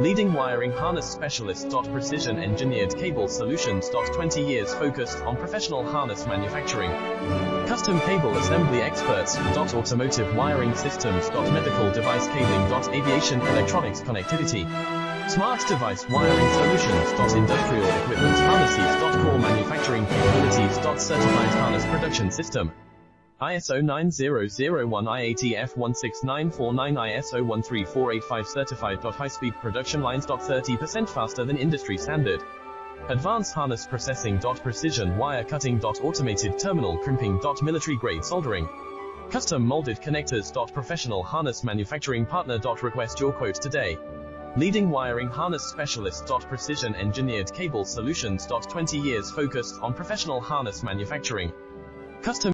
Leading wiring harness specialist. Precision engineered cable solutions. 20 years focused on professional harness manufacturing. Custom cable assembly experts. Automotive wiring systems. Medical device cabling. Aviation electronics connectivity. Smart device wiring solutions. Industrial equipment harnesses. Core manufacturing capabilities. Certified harness production system. ISO 9001 IATF 16949 ISO 13485 certified. High-speed production lines. 30% faster than industry standard. Advanced harness processing. Precision wire cutting. Automated terminal crimping. Military grade soldering. Custom molded connectors. Professional harness manufacturing partner. Request your quote today. Leading wiring harness specialist. Precision engineered cable solutions. 20 years focused on professional harness manufacturing. Custom